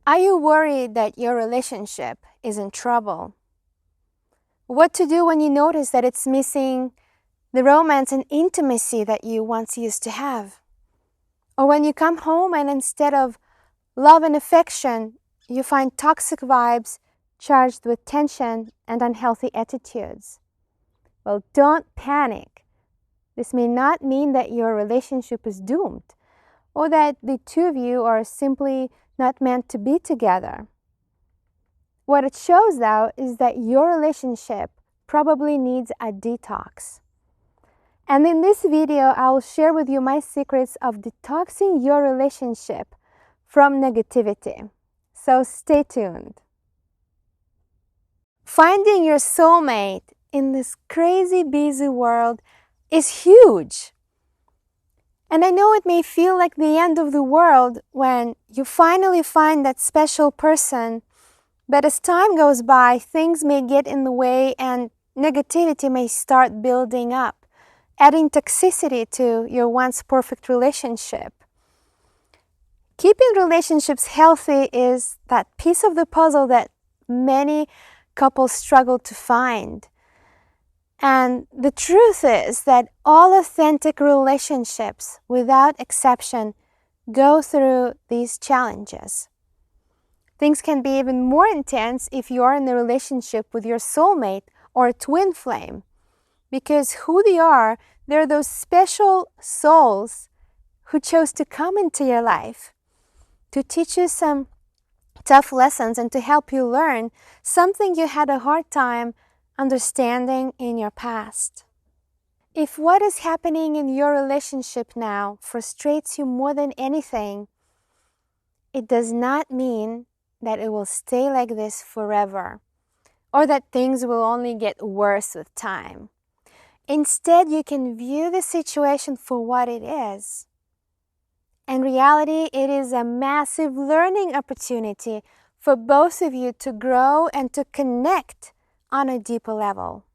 Are you worried that your relationship is in trouble? What to do when you notice that it's missing the romance and intimacy that you once used to have? Or when you come home and instead of love and affection, you find toxic vibes charged with tension and unhealthy attitudes? Well, don't panic. This may not mean that your relationship is doomed or that the two of you are simply not meant to be together. What it shows, though, is that your relationship probably needs a detox. And in this video, I will share with you my secrets of detoxing your relationship from negativity. So stay tuned. Finding your soulmate in this crazy, busy world is huge. And I know it may feel like the end of the world when you finally find that special person, but as time goes by, things may get in the way and negativity may start building up, adding toxicity to your once perfect relationship. Keeping relationships healthy is that piece of the puzzle that many couples struggle to find. And the truth is that all authentic relationships, without exception, go through these challenges. Things can be even more intense if you are in a relationship with your soulmate or a twin flame, because who they are, they're those special souls who chose to come into your life to teach you some tough lessons and to help you learn something you had a hard time understanding in your past. If what is happening in your relationship now frustrates you more than anything, it does not mean that it will stay like this forever or that things will only get worse with time. Instead, you can view the situation for what it is. In reality, it is a massive learning opportunity for both of you to grow and to connect on a deeper level.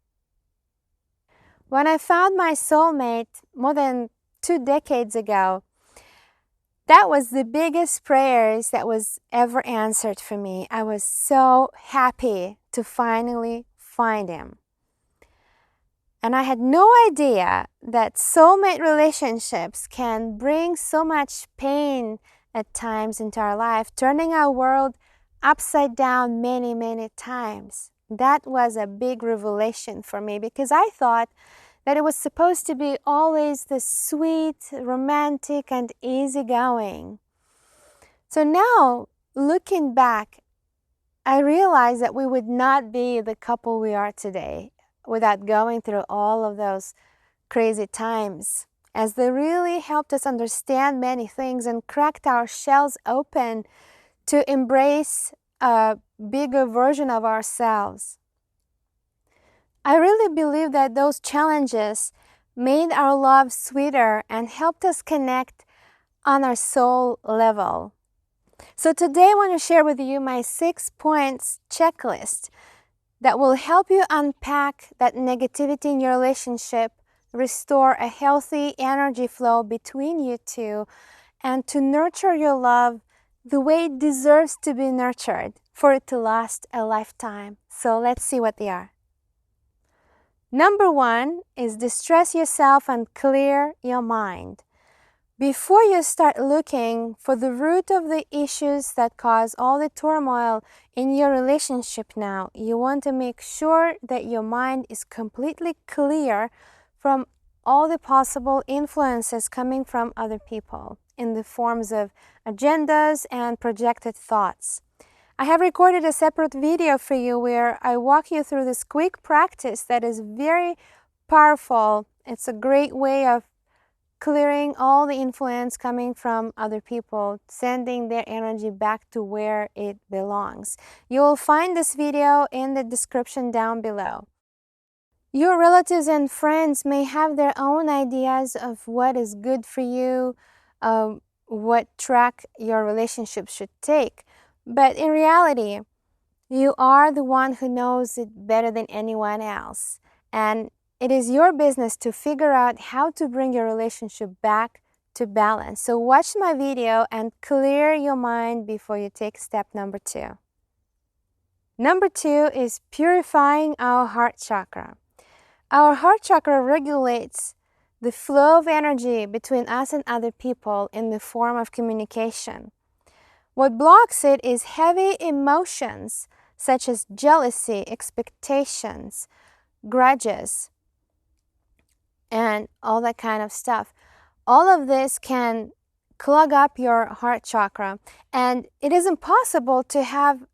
When I found my soulmate more than 2 decades ago, that was the biggest prayers that was ever answered for me. I was so happy to finally find him. And I had no idea that soulmate relationships can bring so much pain at times into our life, turning our world upside down many, many times. That was a big revelation for me because I thought that it was supposed to be always this sweet, romantic, and easygoing. So now, looking back, I realized that we would not be the couple we are today without going through all of those crazy times, as they really helped us understand many things and cracked our shells open to embrace a bigger version of ourselves. I really believe that those challenges made our love sweeter and helped us connect on our soul level. So today I want to share with you my 6 points checklist that will help you unpack that negativity in your relationship, restore a healthy energy flow between you two, and to nurture your love the way it deserves to be nurtured for it to last a lifetime. So let's see what they are. Number 1 is distress yourself and clear your mind. Before you start looking for the root of the issues that cause all the turmoil in your relationship now, you want to make sure that your mind is completely clear from all the possible influences coming from other people in the forms of agendas and projected thoughts. I have recorded a separate video for you where I walk you through this quick practice that is very powerful. It's a great way of clearing all the influence coming from other people, sending their energy back to where it belongs. You will find this video in the description down below. Your relatives and friends may have their own ideas of what is good for you, what track your relationship should take. But in reality, you are the one who knows it better than anyone else. And it is your business to figure out how to bring your relationship back to balance. So watch my video and clear your mind before you take step number 2. Number 2 is purifying our heart chakra. Our heart chakra regulates the flow of energy between us and other people in the form of communication. What blocks it is heavy emotions such as jealousy, expectations, grudges, and all that kind of stuff. All of this can clog up your heart chakra, and it is impossible to have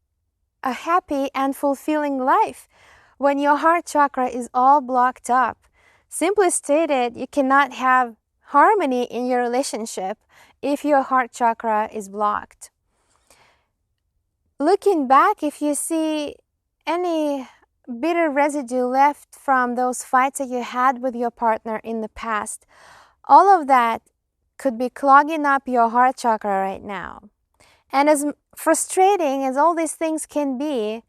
a happy and fulfilling life when your heart chakra is all blocked up. Simply stated, you cannot have harmony in your relationship if your heart chakra is blocked. Looking back, if you see any bitter residue left from those fights that you had with your partner in the past, all of that could be clogging up your heart chakra right now. And as frustrating as all these things can be,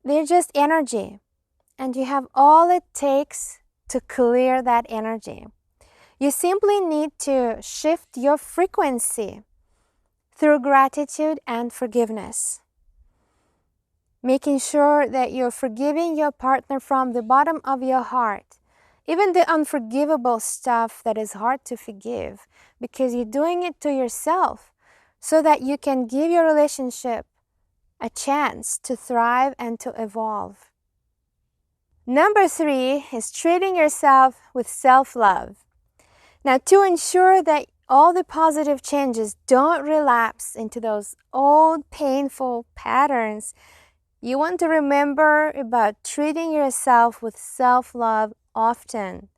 they're just energy. And you have all it takes to clear that energy. You simply need to shift your frequency through gratitude and forgiveness. Making sure that you're forgiving your partner from the bottom of your heart. Even the unforgivable stuff that is hard to forgive, because you're doing it to yourself so that you can give your relationship a chance to thrive and to evolve. Number 3 is treating yourself with self-love. Now, to ensure that all the positive changes don't relapse into those old painful patterns, you want to remember about treating yourself with self-love often.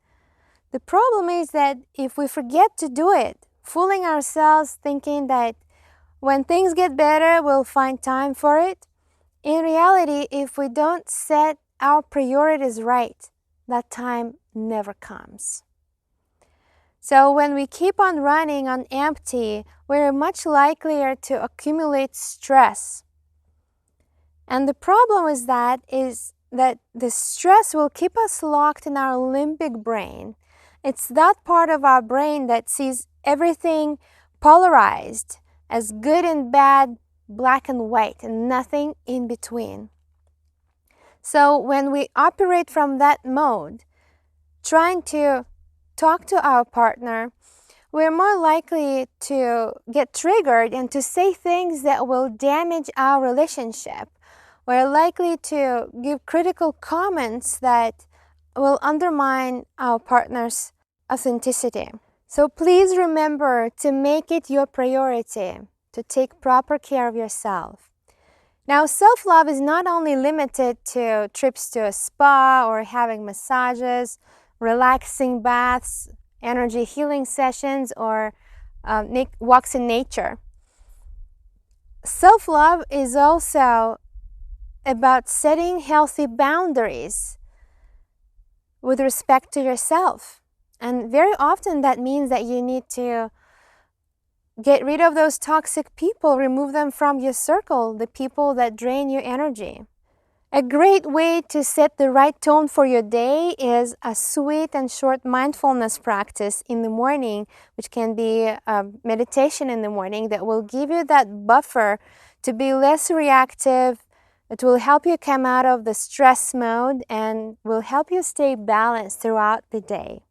The problem is that if we forget to do it, fooling ourselves thinking that when things get better, we'll find time for it, in reality, if we don't set our priorities right, that time never comes. So when we keep on running on empty, we're much likelier to accumulate stress. And the problem is that the stress will keep us locked in our limbic brain. It's that part of our brain that sees everything polarized as good and bad, black and white, and nothing in between. So when we operate from that mode, trying to talk to our partner, we're more likely to get triggered and to say things that will damage our relationship. We're likely to give critical comments that will undermine our partner's authenticity. So please remember to make it your priority to take proper care of yourself. Now, self-love is not only limited to trips to a spa or having massages, relaxing baths, energy healing sessions, or walks in nature. Self-love is also about setting healthy boundaries with respect to yourself. And very often that means that you need to get rid of those toxic people, remove them from your circle, the people that drain your energy. A great way to set the right tone for your day is a sweet and short mindfulness practice in the morning, which can be a meditation in the morning that will give you that buffer to be less reactive. It will help you come out of the stress mode and will help you stay balanced throughout the day.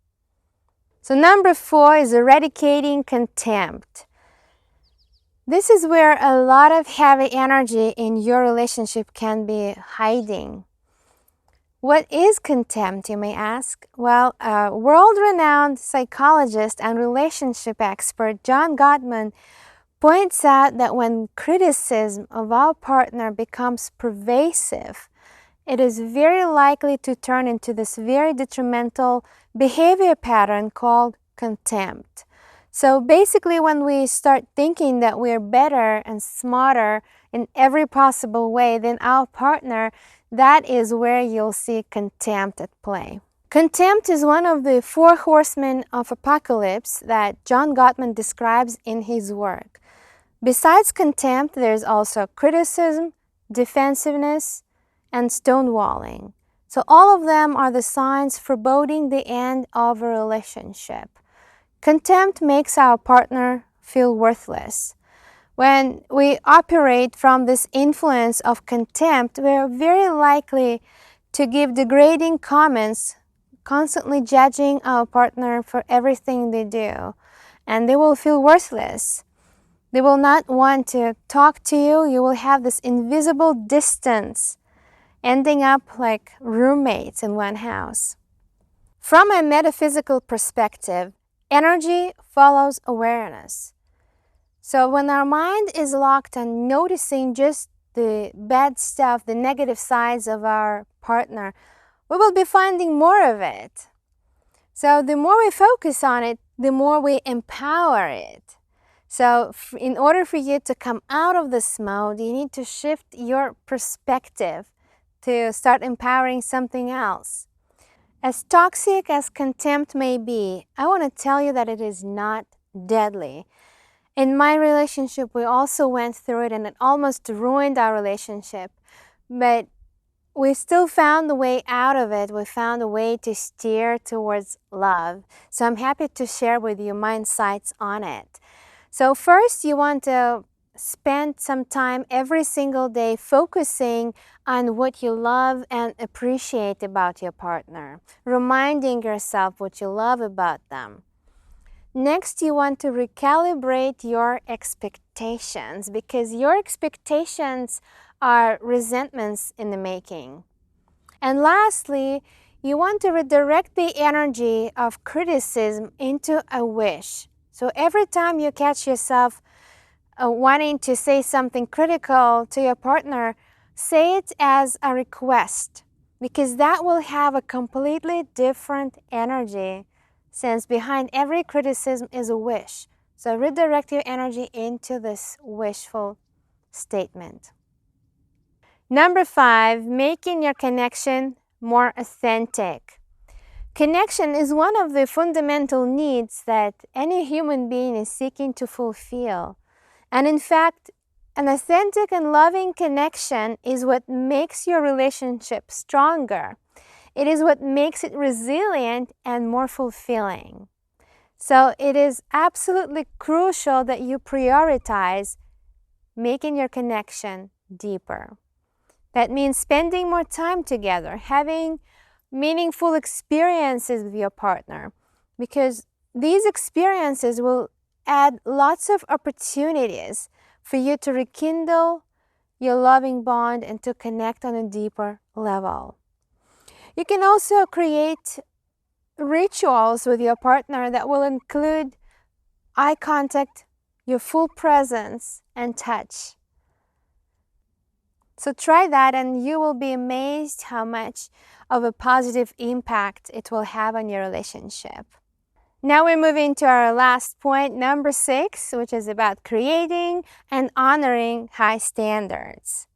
So number 4 is eradicating contempt. This is where a lot of heavy energy in your relationship can be hiding. What is contempt, you may ask? Well, world-renowned psychologist and relationship expert John Gottman points out that when criticism of our partner becomes pervasive, it is very likely to turn into this very detrimental behavior pattern called contempt. So basically, when we start thinking that we're better and smarter in every possible way than our partner, that is where you'll see contempt at play. Contempt is one of the 4 horsemen of apocalypse that John Gottman describes in his work. Besides contempt, there's also criticism, defensiveness, and stonewalling. So all of them are the signs foreboding the end of a relationship. Contempt makes our partner feel worthless. When we operate from this influence of contempt, we're very likely to give degrading comments, constantly judging our partner for everything they do, and they will feel worthless. They will not want to talk to you. You will have this invisible distance, ending up like roommates in one house. From a metaphysical perspective, energy follows awareness. So when our mind is locked on noticing just the bad stuff, the negative sides of our partner, we will be finding more of it. So the more we focus on it, the more we empower it. So in order for you to come out of this mode, you need to shift your perspective to start empowering something else. As toxic as contempt may be, I want to tell you that it is not deadly. In my relationship, we also went through it and it almost ruined our relationship. But we still found a way out of it. We found a way to steer towards love. So I'm happy to share with you my insights on it. So first, you want to spend some time every single day focusing on what you love and appreciate about your partner, reminding yourself what you love about them. Next, you want to recalibrate your expectations because your expectations are resentments in the making. And lastly, you want to redirect the energy of criticism into a wish. So every time you catch yourself wanting to say something critical to your partner, say it as a request because that will have a completely different energy since behind every criticism is a wish. So redirect your energy into this wishful statement. Number 5, making your connection more authentic. Connection is one of the fundamental needs that any human being is seeking to fulfill. And in fact, an authentic and loving connection is what makes your relationship stronger. It is what makes it resilient and more fulfilling. So it is absolutely crucial that you prioritize making your connection deeper. That means spending more time together, having meaningful experiences with your partner, because these experiences will add lots of opportunities for you to rekindle your loving bond and to connect on a deeper level. You can also create rituals with your partner that will include eye contact, your full presence, and touch. So try that and you will be amazed how much of a positive impact it will have on your relationship. Now we're moving to our last point, number 6, which is about creating and honoring high standards.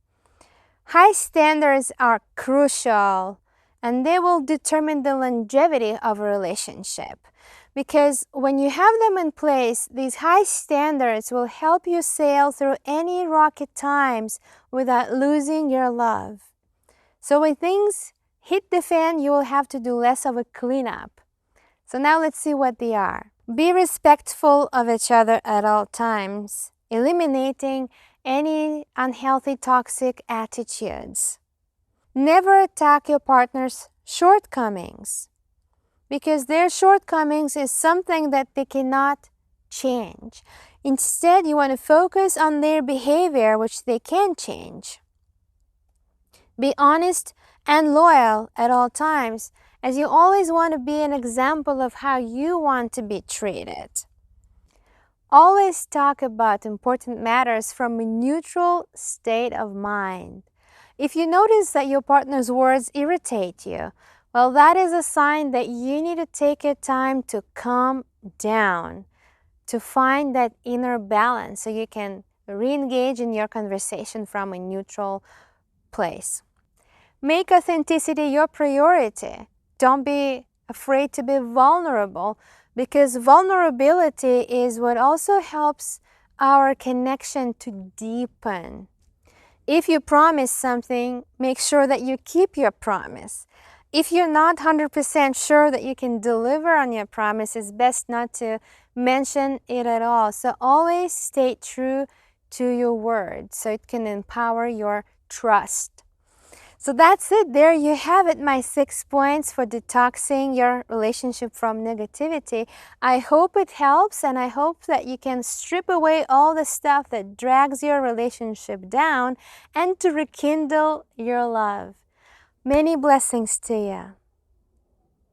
High standards are crucial and they will determine the longevity of a relationship. Because when you have them in place, these high standards will help you sail through any rocky times without losing your love. So when things hit the fan, you will have to do less of a cleanup. So now let's see what they are. Be respectful of each other at all times, eliminating any unhealthy, toxic attitudes. Never attack your partner's shortcomings, because their shortcomings is something that they cannot change. Instead, you want to focus on their behavior, which they can change. Be honest and loyal at all times, as you always want to be an example of how you want to be treated. Always talk about important matters from a neutral state of mind. If you notice that your partner's words irritate you, well, that is a sign that you need to take your time to calm down, to find that inner balance so you can re-engage in your conversation from a neutral place. Make authenticity your priority. Don't be afraid to be vulnerable, because vulnerability is what also helps our connection to deepen. If you promise something, make sure that you keep your promise. If you're not 100% sure that you can deliver on your promise, it's best not to mention it at all. So always stay true to your word so it can empower your trust. So that's it. There you have it, my 6 points for detoxing your relationship from negativity. I hope it helps, and I hope that you can strip away all the stuff that drags your relationship down and to rekindle your love. Many blessings to you.